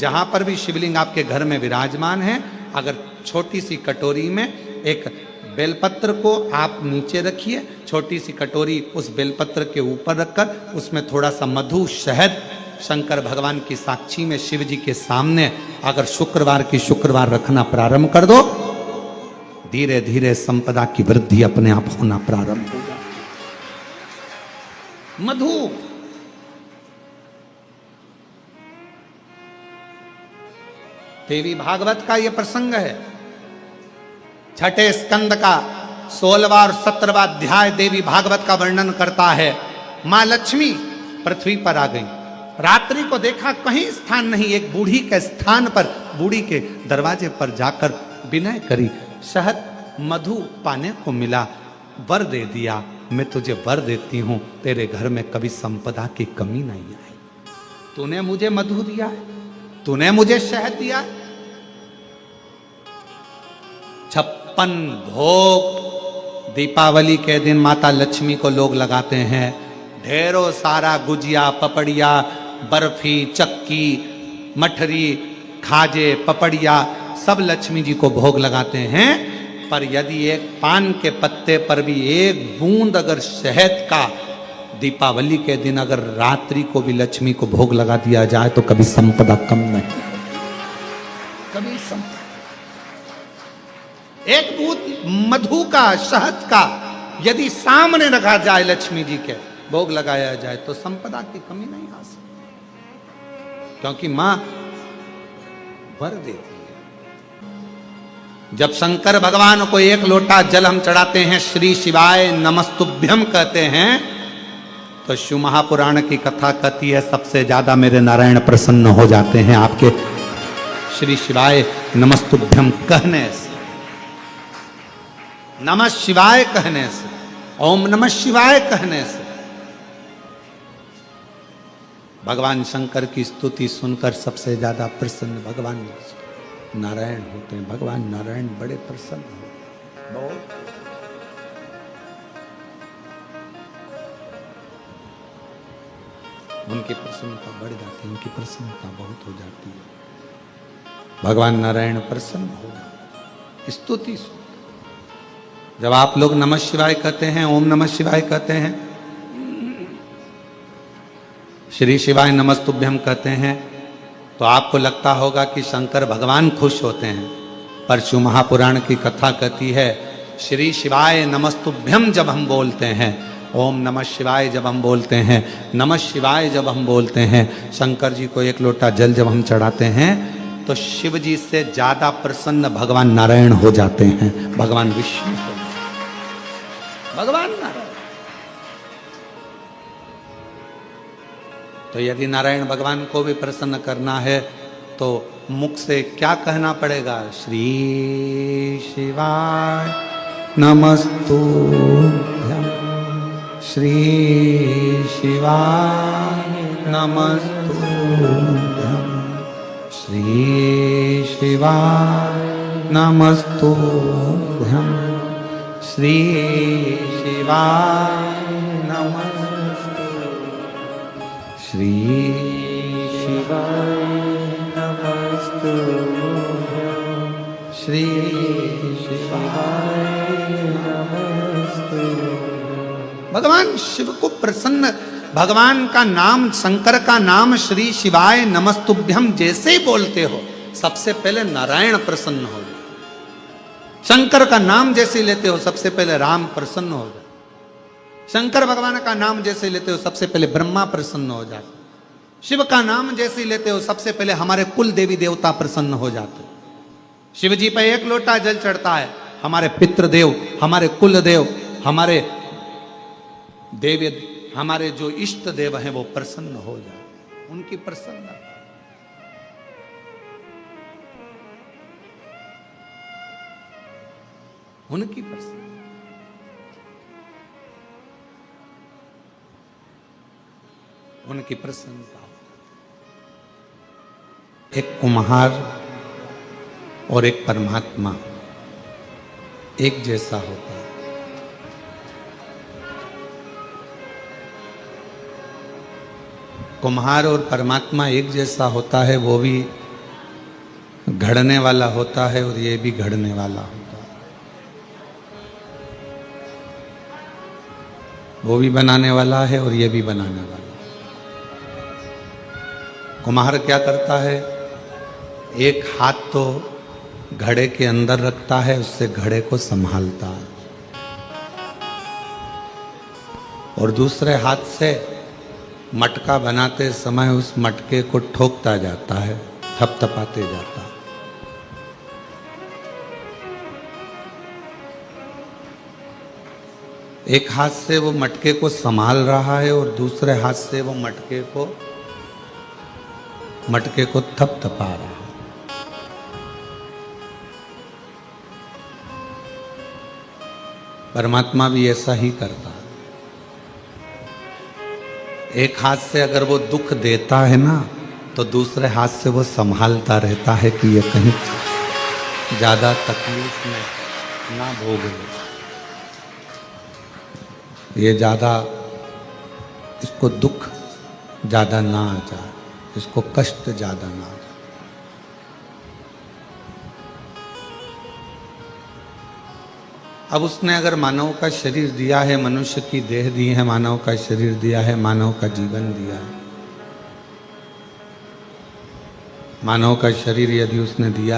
जहां पर भी शिवलिंग आपके घर में विराजमान है, अगर छोटी सी कटोरी में एक बेलपत्र को आप नीचे रखिए, छोटी सी कटोरी उस बेलपत्र के ऊपर रखकर उसमें थोड़ा सा मधु शहद शंकर भगवान की साक्षी में शिव जी के सामने अगर शुक्रवार की शुक्रवार रखना प्रारंभ कर दो, धीरे धीरे संपदा की वृद्धि अपने आप होना प्रारंभ हो जाती। मधु देवी भागवत का यह प्रसंग है, छठे स्कंद का 16वां और 17वां अध्याय देवी भागवत का वर्णन करता है। मां लक्ष्मी पृथ्वी पर आ गई, रात्रि को देखा कहीं स्थान नहीं, एक बूढ़ी के स्थान पर, बूढ़ी के दरवाजे पर जाकर विनय करी, शहद मधु पाने को मिला, वर दे दिया, मैं तुझे वर देती हूं, तेरे घर में कभी संपदा की कमी नहीं आई। तूने मुझे मधु दिया है, तूने मुझे शहद दिया है। 56 भोग दीपावली के दिन माता लक्ष्मी को लोग लगाते हैं, ढेरों सारा गुजिया, पपड़िया, बर्फी, चक्की, मठरी, खाजे, पपड़िया सब लक्ष्मी जी को भोग लगाते हैं। पर यदि एक पान के पत्ते पर भी एक बूंद अगर शहद का दीपावली के दिन अगर रात्रि को भी लक्ष्मी को भोग लगा दिया जाए तो कभी संपदा कम नहीं, कभी संपदा। एक बूंद मधु का, शहद का यदि सामने रखा जाए, लक्ष्मी जी के भोग लगाया जाए तो संपदा की कमी नहीं आ सकती, क्योंकि मां वर देती है। जब शंकर भगवान को एक लोटा जल हम चढ़ाते हैं, श्री शिवाय नमस्तुभ्यम कहते हैं, तो शिव महापुराण की कथा कहती है सबसे ज्यादा मेरे नारायण प्रसन्न हो जाते हैं आपके श्री शिवाय नमस्तुभ्यम कहने से, नमः शिवाय कहने से, ओम नमः शिवाय कहने से। भगवान शंकर की स्तुति सुनकर सबसे ज्यादा प्रसन्न भगवान नारायण होते हैं। भगवान नारायण बड़े प्रसन्न होते हैं, बहुत। उनकी प्रसन्नता बढ़ जाती है, उनकी प्रसन्नता बहुत हो जाती है। भगवान नारायण प्रसन्न हो जाते, स्तुति सुन। जब आप लोग नमः शिवाय कहते हैं, ओम नमः शिवाय कहते हैं, श्री शिवाय नमस्तुभ्यम कहते हैं, तो आपको लगता होगा कि शंकर भगवान खुश होते हैं। पर शिव महापुराण की कथा कहती है श्री शिवाय नमस्तुभ्यम जब हम बोलते हैं, ओम नमः शिवाय जब हम बोलते हैं, नमः शिवाय जब हम बोलते हैं, शंकर जी को एक लोटा जल जब हम चढ़ाते हैं, तो शिव जी से ज्यादा प्रसन्न भगवान नारायण हो जाते हैं, भगवान विष्णु हो, भगवान नारायण। तो यदि नारायण भगवान को भी प्रसन्न करना है तो मुख से क्या कहना पड़ेगा? श्री शिवाय नमस्तुभ्यं, श्री शिवाय नमस्तुभ्यं, श्री शिवाय नमस्तुभ्यं, श्री शिवाय श्री शिवाय नमस्तुभ्यं, श्री शिवाय नमस्तुभ्यं। भगवान शिव को प्रसन्न, भगवान का नाम, शंकर का नाम श्री शिवाय नमस्तुभ्यम जैसे ही बोलते हो सबसे पहले नारायण प्रसन्न हो जाए। शंकर का नाम जैसे लेते हो सबसे पहले राम प्रसन्न हो जाए। शंकर भगवान का नाम जैसे लेते हो सबसे पहले ब्रह्मा प्रसन्न हो जाते। शिव का नाम जैसे लेते हो सबसे पहले हमारे कुल देवी देवता प्रसन्न हो जाते। शिव जी पर एक लोटा जल चढ़ता है, हमारे पितृदेव, हमारे कुल देव, हमारे देव, हमारे जो इष्ट देव हैं वो प्रसन्न हो जाते। उनकी प्रसन्नता, उनकी प्रसन्नता, उनकी प्रसन्नता। एक कुम्हार और एक परमात्मा एक जैसा होता है। कुम्हार और परमात्मा एक जैसा होता है, वो भी घड़ने वाला होता है और ये भी घड़ने वाला होता है। वो भी बनाने वाला है और ये भी बनाने वाला है। कुम्हार क्या करता है, एक हाथ तो घड़े के अंदर रखता है, उससे घड़े को संभालता है, और दूसरे हाथ से मटका बनाते समय उस मटके को ठोकता जाता है, थपथपाते जाता है। एक हाथ से वो मटके को संभाल रहा है और दूसरे हाथ से वो मटके को थपथपा रहा है। परमात्मा भी ऐसा ही करता है। एक हाथ से अगर वो दुख देता है ना, तो दूसरे हाथ से वो संभालता रहता है कि ये कहीं ज्यादा तकलीफ में ना भोग ले, ये ज्यादा, इसको दुख ज्यादा ना आ जाए, इसको कष्ट ज्यादा ना आ जाए। अब उसने अगर मानव का शरीर दिया है, मनुष्य की देह दी है, मानव का शरीर दिया है, मानव का जीवन दिया है, मानव का शरीर यदि उसने दिया